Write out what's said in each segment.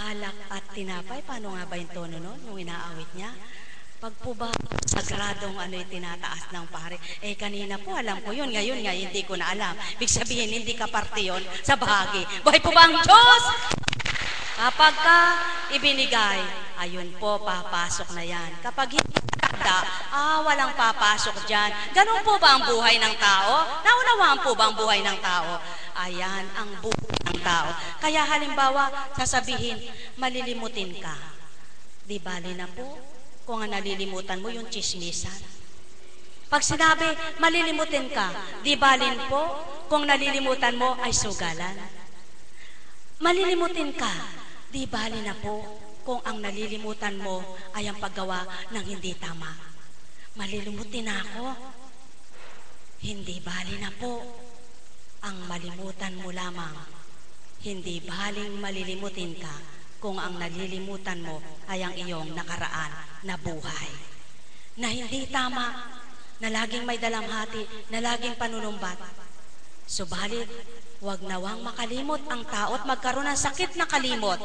alak at tinapay. Paano nga ba yung tono nun, yung inaawit niya? Pag po ba sagradong ano'y tinataas ng pare? Eh kanina po alam ko yun, ngayon nga hindi ko na alam. Ibig sabihin, hindi ka parte yun sa bahagi. Buhay po ba ang Diyos? Kapag ka ibinigay, ayun po, papasok na yan. Kapag hindi takda, walang papasok dyan. Ganun po ba ang buhay ng tao? Naunawaan po ba ang buhay ng tao? Ayan ang buhay ng tao. Kaya halimbawa, sasabihin, malilimutin ka. Di bali na po kung ang nalilimutan mo yung chismisan. Pag sinabi, malilimutin ka, di balin po kung nalilimutan mo ay sugalan. Malilimutin ka, di bali na po kung ang nalilimutan mo ay ang paggawa ng hindi tama. Malilimutin ako, hindi bali na po ang malimutan mo lamang. Hindi baling malilimutin ka kung ang nalilimutan mo ay ang iyong nakaraan na buhay. Na hindi tama, na laging may dalamhati, na laging panunumbat. Subalit, huwag nawang makalimot ang tao at magkaroon ng sakit na kalimot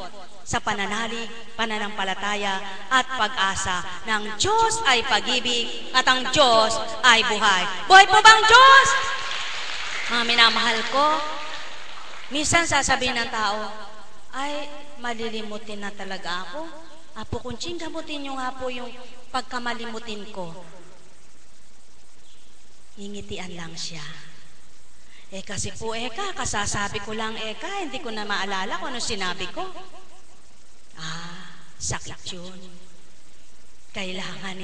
sa pananalig, pananampalataya at pag-asa ng Diyos ay pag-ibig at ang Diyos ay buhay. Buhay po ba ang Diyos? Mga minamahal ko, minsan sasabihin ng tao, ay, malilimutin na talaga ako. Apo Kunching, gamutin nyo nga po yung pagkamalimutin ko. Ngingitian lang siya. Kasi po, kasasabi ko lang, hindi ko na maalala kung ano sinabi ko. Sakit yun. Kailangan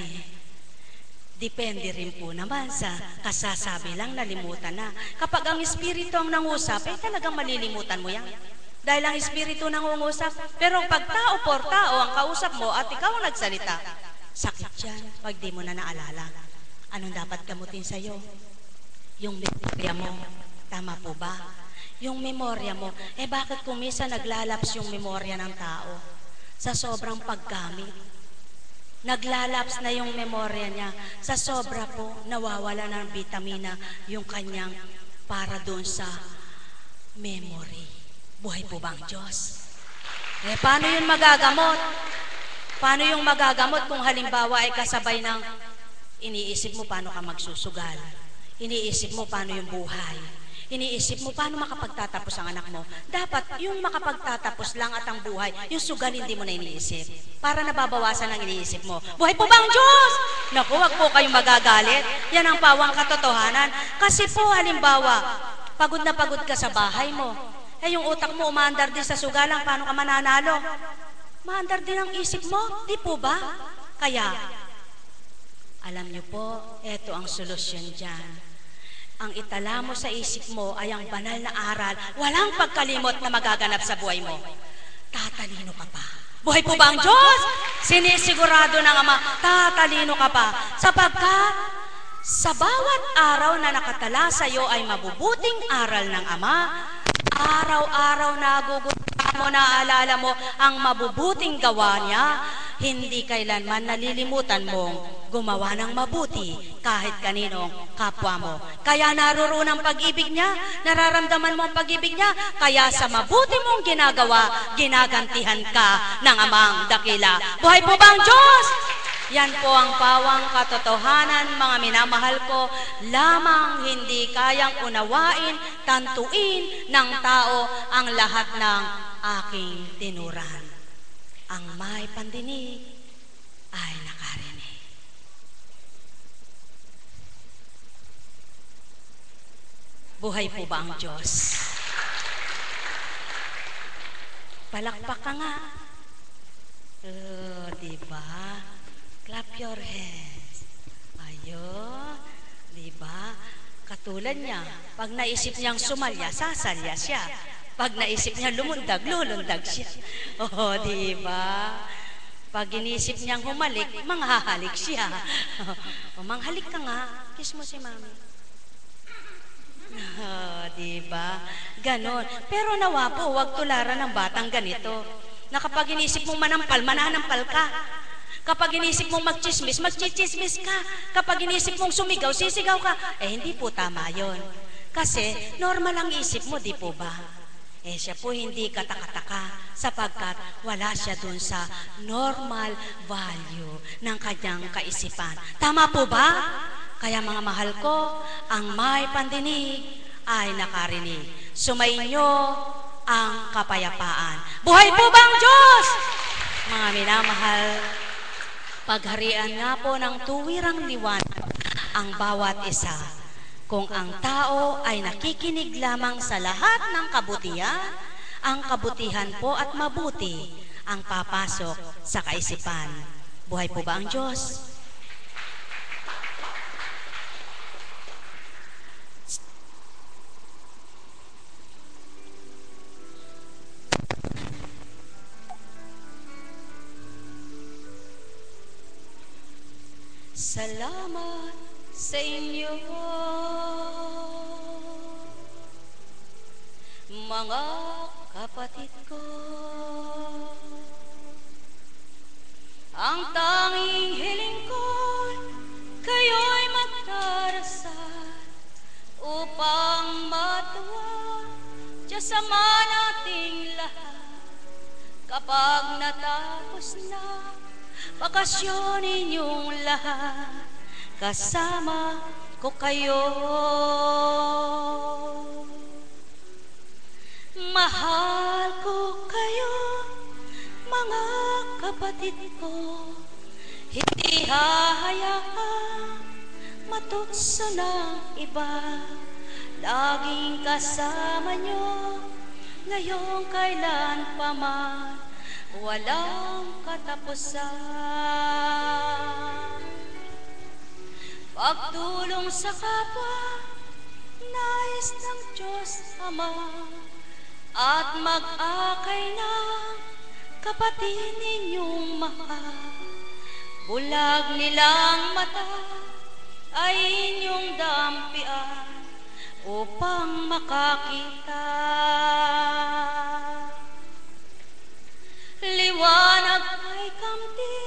depende rin po naman sa kasasabi lang, nalimutan na. Kapag ang espiritu ang nangusap, talagang malilimutan mo yan. Dahil ang espiritu nangungusap. Pero pag tao por tao ang kausap mo at ikaw ang nagsalita, sakit yan pag di mo na naalala. Anong dapat gamutin sa'yo? Yung memorya mo. Tama po ba? Yung memorya mo. Bakit kung minsan naglalaps yung memorya ng tao? Sa sobrang paggamit. Naglalaps na yung memorya niya. Sa sobra po, nawawala ng vitamina yung kanyang para doon sa memory. Buhay po ba ang Diyos? Paano yun magagamot? Paano yung magagamot kung halimbawa ay kasabay ng iniisip mo paano ka magsusugal? Iniisip mo paano yung buhay? Iniisip mo paano makapagtatapos ang anak mo? Dapat yung makapagtatapos lang at ang buhay, yung sugal hindi mo na iniisip. Para nababawasan ang iniisip mo. Buhay po ba ang Diyos? Naku, wag po kayong magagalit. Yan ang pawang katotohanan. Kasi po halimbawa, pagod na pagod ka sa bahay mo. Yung utak mo umaandar din sa sugalang, paano ka mananalo? Maandar din ang isip mo, di po ba? Kaya, alam niyo po, eto ang solusyon dyan. Ang itala mo sa isip mo ay ang banal na aral, walang pagkalimot na magaganap sa buhay mo. Tatalino ka pa. Buhay po ba ang Diyos? Sinisigurado ng Ama, tatalino ka pa. Sapagkat, sa bawat araw na nakatala sa iyo ay mabubuting aral ng Ama. Araw-araw nagugustuhan mo, naaalala mo ang mabubuting gawa niya. Hindi kailanman nalilimutan mong gumawa ng mabuti kahit kaninong kapwa mo. Kaya naroon ang pag-ibig niya, nararamdaman mo ang pag-ibig niya. Kaya sa mabuti mong ginagawa, ginagantihan ka ng Amang dakila. Buhay po ba ang Diyos? Yan po ang pawang katotohanan, mga minamahal ko, lamang hindi kayang unawain, tantuin ng tao ang lahat ng aking tinuran. Ang may pandinig ay nakarinig. Buhay po ba ang Diyos? Palakpak ka nga. Diba? Clap your hands. Diba? Katulad niya, pag naisip niyang sumalya, sasalya siya. Pag naisip niya lumundag, lulundag siya. Diba? Pag inisip niyang humalik, manghahalik siya. Manghalik ka nga, kiss mo si mami. Diba? Ganon. Pero nawa po, huwag tularan ng batang ganito. Na kapag inisip mong manampal, mananampal ka. Kapag inisip mong magchismis, magchichismis ka. Kapag inisip mong sumigaw, sisigaw ka. Hindi po tama yon. Kasi normal ang isip mo, di po ba? Siya po hindi katakataka. sapagkat wala siya dun sa normal value ng kanyang kaisipan. Tama po ba? Kaya mga mahal ko, ang may pandinig ay nakarinig. Sumainyo ang kapayapaan. Buhay po bang Diyos? Mga minamahal, pagharian nga po ng tuwirang liwanag ang bawat isa. Kung ang tao ay nakikinig lamang sa lahat ng kabutihan, ang kabutihan po at mabuti ang papasok sa kaisipan. Buhay po ba ang Diyos? Salamat sa inyo, mga kapatid ko. Ang tanging hiling ko, kayo'y magdarasal upang matuwa Diyos Ama nating lahat. Kapag natapos na bakasyon ninyong lahat, kasama ko kayo. Mahal ko kayo, mga kapatid ko. Hindi hahayaang matukso ng iba. Laging kasama nyo, ngayong kailan pa man, walang katapusan. Pagtulong sa kapwa, nais ng Diyos Ama, at mag-akay ng kapatid ninyong mahal. Bulag nilang mata ay inyong dampian upang makakita. Liwanag ay kamti,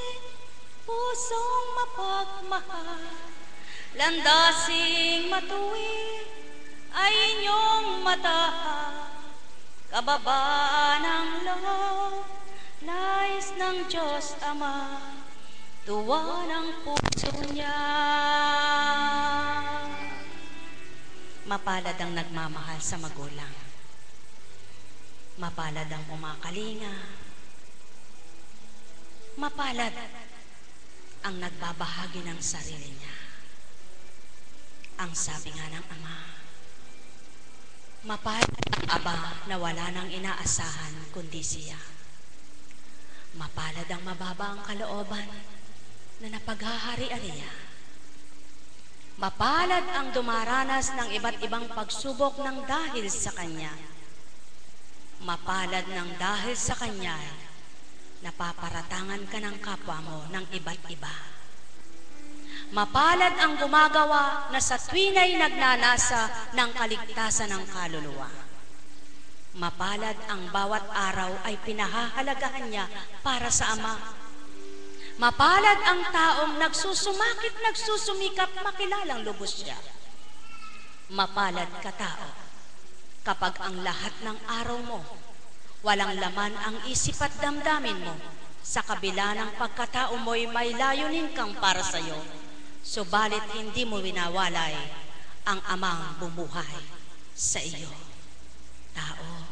pusong mapagmahal, landasing matuwid ay inyong matahal. Kababaan ng loob, nais ng Diyos Ama, tuwa ng puso niya. Mapalad ang nagmamahal sa magulang. Mapalad ang kumakalinga. Mapalad ang nagbabahagi ng sarili niya. Ang sabi nga ng Ama, mapalad ang aba na wala nang inaasahan kundi siya. Mapalad ang mababa ang kalooban na napaghaharian niya. Mapalad ang dumaranas ng iba't ibang pagsubok ng dahil sa Kanya. Mapalad ng dahil sa Kanya, napaparatangan ka ng kapwa mo ng iba't iba. Mapalad ang gumagawa na sa tuwin ay nagnanasa ng kaligtasan ng kaluluwa. Mapalad ang bawat araw ay pinahahalagahan niya para sa Ama. Mapalad ang taong nagsusumakit, nagsusumikap, makilalang lubos siya. Mapalad ka tao, kapag ang lahat ng araw mo, walang laman ang isip at damdamin mo, sa kabila ng pagkatao mo'y may layunin kang para sa'yo, subalit hindi mo winawalay ang Amang bumuhay sa iyo. Tao,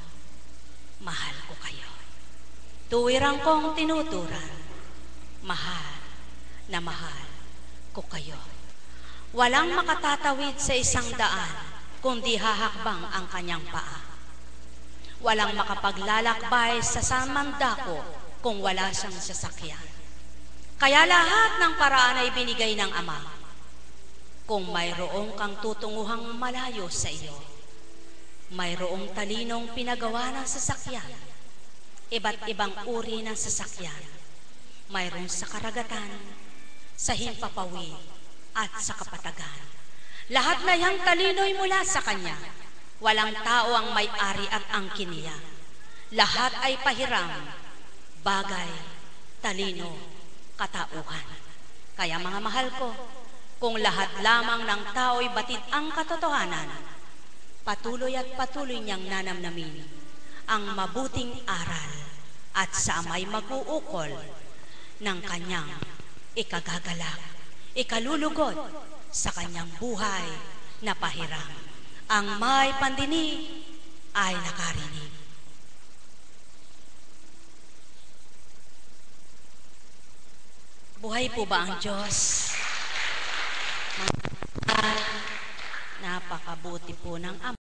mahal ko kayo. Tuwirang kong tinuturan, mahal na mahal ko kayo. Walang makatatawid sa isang daan kundi hahakbang ang kanyang paa. Walang makapaglalakbay sa samandako kung wala siyang sasakyan. Kaya lahat ng paraan ay binigay ng Ama. Kung mayroong kang tutunguhang malayo sa iyo, mayroong talinong pinagawa ng sasakyan, iba't ibang uri ng sasakyan, mayroon sa karagatan, sa himpapawid, at sa kapatagan. Lahat na yang talino'y mula sa Kanya. Walang tao ang may-ari at angkin niya. Lahat ay pahiram, bagay, talino, katauhan. Kaya mga mahal ko, kung lahat lamang ng tao'y batid ang katotohanan, patuloy at patuloy niyang nanamnamin ang mabuting aral at sa ama'y mag-uukol ng kanyang ikagagalak, ikalulugod sa kanyang buhay na pahiram. Ang may pandinig ay nakarinig. Buhay po ba ang Diyos? Napakabuti po ng Ama.